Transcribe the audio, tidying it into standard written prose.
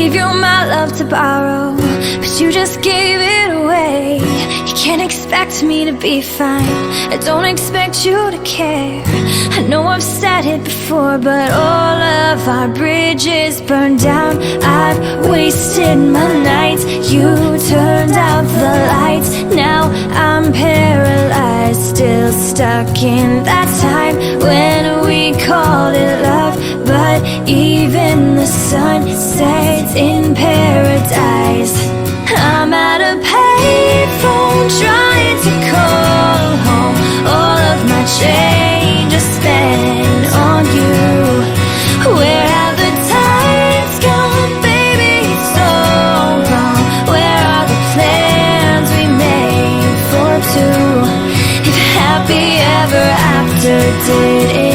give you my love to borrow, but you just gave it away. You can't expect me to be fine, I don't expect you to care. I know I've said it before, but all of our bridges burned down. I've wasted my nights, you turned out the lights. Now I'm paralyzed, still stuck in that time when we called it love. But even the sun sets in paradise. I'm at a payphone trying to call home. All of my change is spent on you. Where have the times gone, baby? It's so wrong. Where are the plans we made for two? If happy ever after did it